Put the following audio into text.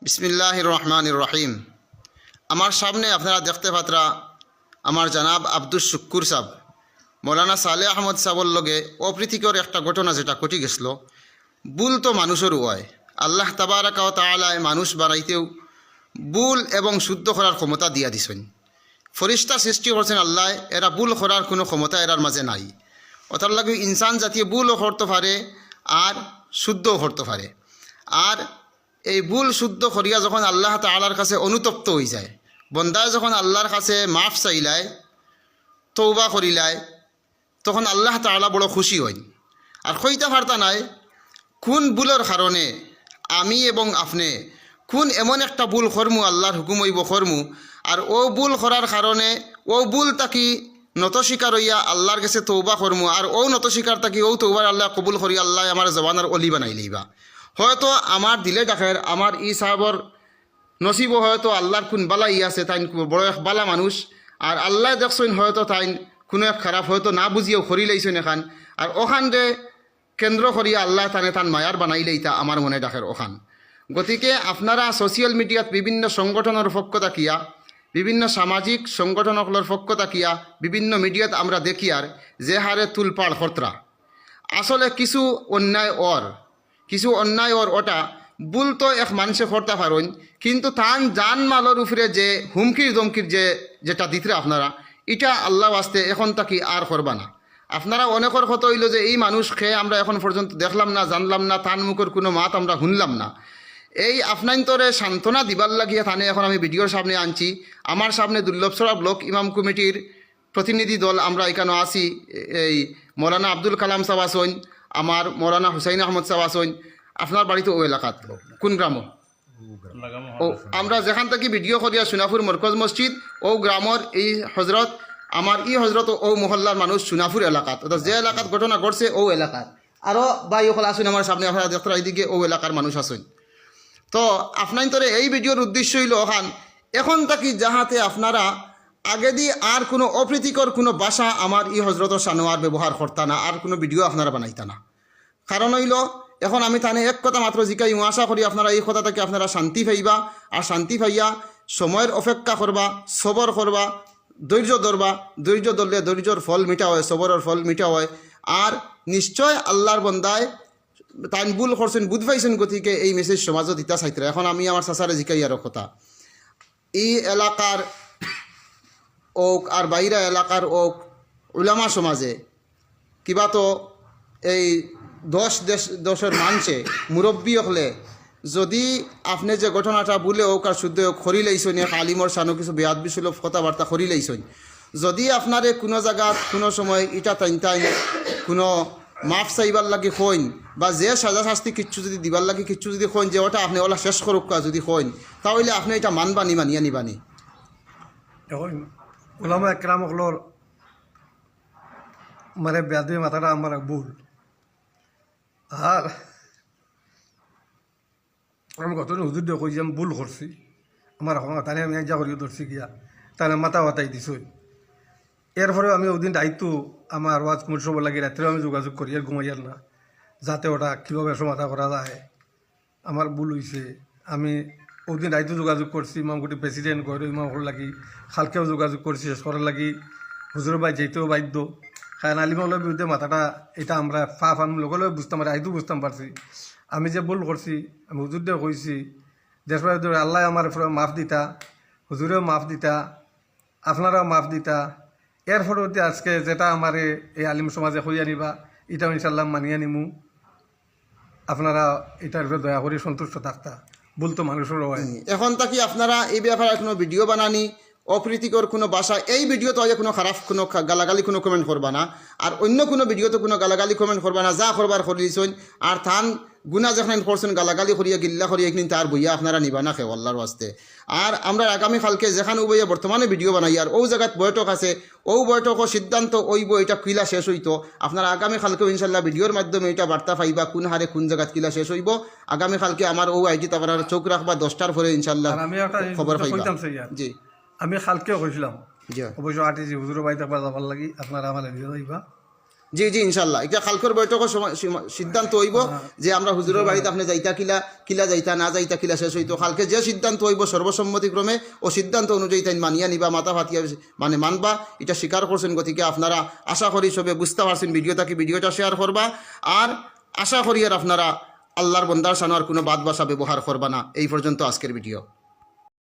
বিসমিল্লাহির রহমানির রহিম। আমার সামনে আপনারা দেখতে পাত্রা আমার জানাব আব্দুল শুক্কুর সাহেব মৌলানা সালেহ আহমদ সাহেবর লগে অপ্রীতিকর একটা ঘটনা যেটা ঘটি গেছিল। ভুল তো মানুষেরও হয়। আল্লাহ তাবারাকা ওয়া তাআলা মানুষ বানাইতেও ভুল এবং শুদ্ধ করার ক্ষমতা দিয়া দিছেন। ফরিস্তা সৃষ্টি করছেন আল্লাহ, এরা ভুল করার কোনো ক্ষমতা এরার মাঝে নাই। ওটার লাগে ইনসান জাতীয় ভুলও করতে পারে আর শুদ্ধও করতে পারে। আর এই ভুল শুদ্ধ করিয়া যখন আল্লাহ তাআলার কাছে অনুতপ্ত হয়ে যায়, বন্দায় যখন আল্লাহর কাছে মাফ চাইলায়, তৌবা করিলায়, তখন আল্লাহ তাআলা বড় খুশি হইন। আর কইতে পারতা নাই কোন ভুলের কারণে আমি এবং আপনি কোন এমন একটা ভুল করমু, আল্লাহর হুকুম হইব করমু, আর ও ভুল করার কারণে ও ভুল তাকি নত স্বীকার হইয়া আল্লাহর কাছে তৌবা করমু, আর ও নত স্বীকার তাকি ও তৌবার আল্লাহ কবুল করি আল্লাহ আমার জবানের অলি বানাই লইবা। হয়তো আমার দিলে ডাকের আমার ই সাহেবর নসিবও হয়তো আল্লাহর কোন বালা ই আছে, তাই বড় এক বালা মানুষ, আর আল্লাহ দেখছেন হয়তো তাই কোনো এক খারাপ হয়তো না বুঝিয়েও খরি লাইছেন এখান, আর ওখান রে কেন্দ্র করিয়া আল্লাহ তানে তান মায়ার বানাইলেই তা আমার মনে ডাকের ওখান। গতিকে আপনারা সোশিয়াল মিডিয়াত বিভিন্ন সংগঠনের পক্ষ থাকিয়া, বিভিন্ন সামাজিক সংগঠনগুলোর পক্ষ থাকিয়া বিভিন্ন মিডিয়াত আমরা দেখি আর যে হারে তুলপাড় খরতরা, আসলে কিছু অন্যায় ওটা ভুল তো এক মানুষে করতে পারেন, কিন্তু তান জান মালের উপরে যে হুমকির দমকির যেটা দিতে আপনারা, এটা আল্লাহ আসতে এখন তাকি আর করবা না। আপনারা অনেকের কথা হইল যে এই মানুষ খেয়ে আমরা এখন পর্যন্ত দেখলাম না, জানলাম না, তান মুখের কোনো মাত আমরা শুনলাম না। এই আপনাইন্তরে সান্ত্বনা দিবার লাগিয়ে থানে এখন আমি ভিডিওর সামনে আনছি। আমার সামনে দুর্লভছড়া ব্লক ইমাম কমিটির প্রতিনিধি দল আমরা এখানে আসি। এই মৌলানা আব্দুল কালাম সাহেব আসইন, আমার মৌলানা হুসাইন আহমদ সাহেব আসইন। আপনার বাড়িতে ও এলাকাত কোন গ্রাম? ও আমরা যেখান থেকে ভিডিও করিয়া সোনাপুর মরকজ মসজিদ ও গ্রামের এই হজরত, আমার ই হজরত ও মহল্লার মানুষ সোনাপুর এলাকাত, অর্থাৎ যে এলাকাত ঘটনা ঘটছে ও এলাকাত। আরও বাই ওখানে আসুন আমার সামনে, আপনারা দেখতে এইদিকে ও এলাকার মানুষ আসুন। তো আপনার তোরে এই ভিডিওর উদ্দেশ্য হইল ওখান এখন তাকি যাহাতে আপনারা আগে দিয়ে আর কোনো অপ্রীতিকর কোনো ভাষা আমার ই হজরত সানোয়ার ব্যবহার করতা না, আর কোনো ভিডিও আপনারা বানাইতা না। কারণ হইল এখন আমি তানে এক কথা মাত্র জিকাই আশা করি আপনারা এই কথা থেকে আপনারা শান্তি পাইবা, আর শান্তি পাইয়া সময়ের অপেক্ষা করবা, সবর করবা, ধৈর্য ধরবা। ধৈর্য ধরলে ধৈর্যর ফল মিঠা হয়, সবরের ফল মিঠা হয়। আর নিশ্চয় আল্লাহর বন্দায় তাই ভুল করছেন, বুঝ পাইছেন। গতিকে এই মেসেজ সমাজত দিতা চাইতে। এখন আমি আমার চাচারে জিকাই আরও কথা, এই এলাকার ওক আর বাইরা এলাকার ওক উলামা সমাজে কিবা তো এই দশের মানছে মুরব্বী হলে যদি আপনি যে ঘটনাটা বলে ওক আর শুদ্ধ খরি লাইছেন, এক আলিমর সানো কিছু বেয়াদ বিসুলভ কথাবার্তা খরি লাইছেন, যদি আপনারে কোনো জায়গাত কোনো সময় এটা টাইন কোনো মাফ চাইবার লাগে হইন, বা যে সাজা শাস্তি কিচ্ছু যদি দিবার লাগে কিচ্ছু যদি হইন, যে ওটা আপনি ওলা শেষ করুক যদি হইন, তাহলে আপনি এটা মানবানি মানিয়া নিবানি। এখন ওলামা একরাম হলোর মানে বেয়াদবি মাথাটা আমার ভুল। আর আমি কত হুজুর দিয়ে কই যে আমি ভুল করছি, আমার তানে আমি যা করি ধরছি গিয়া তাহলে মাথা বাতাই দিছই। এরপরেও আমি ওদিন দায়িত্ব আমার ওয়াজ মুসব লাগে, রাত্রেও আমি যোগাযোগ করি আর ঘুমাইয়ার না, যাতে ওটা কীভাবে সমাধা করা যায়। আমার ভুল হয়েছে, আমি ওদিন দায়িত্ব যোগাযোগ করছি ইমামগুটি প্রেসিডেন্ট গৌর ইমাম লাগি, খালকেও যোগাযোগ করছি, শেষ করার লাগি হুজুর ভাই যেতেও বাধ্য। কারণ আলিমলের বিরুদ্ধে মাথাটা এটা আমরা ফান লগে বুঝতাম পারি, আইতো বুঝতাম পারছি আমি যে ভুল করছি। আমি হুজুর দিয়ে কইছি দেশবাই আল্লাহ আমার মাফ দিতা, হুজুরেও মাফ দিতা, আপনারাও মাফ দিতা। এর ফলতে আজকে যেটা আমার এই আলিম সমাজে হইয়া নিবা, এটাও ইনশাল্লাহ মানিয়ে নিমু। আপনারা এটার উপরে দয়া করে সন্তুষ্ট থাকতা, বলতো মানুষেরও হয়। এখন তাকি আপনারা এই ব্যাপারে কোনো ভিডিও বানানি, অপ্রীতিকর কোনো ভাষা এই ভিডিও তো কোনো খারাপ কোনো গালাগালি কোনো কমেন্ট করবা না, আর অন্য কোনো ভিডিওতে কোনো গালাগালি কমেন্ট করবা না। যা করবার করে দিয়েছেন, আর থান গুণা যেখানে করছেন গালাগালি করিয়া গিল্লা করিয়া একদিন তার বইয়া আপনারা নিবা না খেয়ে আল্লাহর ওয়াস্তে। আর আমরা আগামীকালকে যেখানে বইয়া বর্তমানে ভিডিও বানাই, আর ও জায়গাত বৈঠক আছে, ও বৈঠকও সিদ্ধান্ত ওইব এটা কিলা শেষ হইতো। আপনারা আগামীকালকেও ইনশাল্লাহ ভিডিওর মাধ্যমে এটা বার্তা পাইবা কোন হারে কোন জায়গাত কিলা শেষ হইব। আগামীকালকে আমার ও আইডিতে আপনারা চোখ রাখবা 10টার পরে ইনশাল্লাহ খবর পাইবা। জি আমি খালকেও কইছিলাম অবশ্য আর্টিসি হুজুর বাড়িতে যাবার লাগি, আপনারা আমার নিয়ে যাইবা জি জি ইনশাল্লাহ এটা কালকের বৈঠকের সময় সিদ্ধান্ত হইব যে আমরা হুজুরের বাড়িতে আপনি যাইতা কিলা যাইতা না যাইতা কিলা শেষ হইতো কালকে যে সিদ্ধান্ত হইব সর্বসম্মতিক্রমে ও সিদ্ধান্ত অনুযায়ী তাই মানিয়া নিবা মাথা ফাতিয়া মানে মানবা এটা স্বীকার করছেন গতিকে আপনারা আশা করি সবে বুঝতে পারছেন ভিডিওটা শেয়ার করবা আর আশা করি আর আপনারা আল্লাহর বন্দার সানোয়ার কোনো বাদ বাসা ব্যবহার করবা না। এই পর্যন্ত আজকের ভিডিও।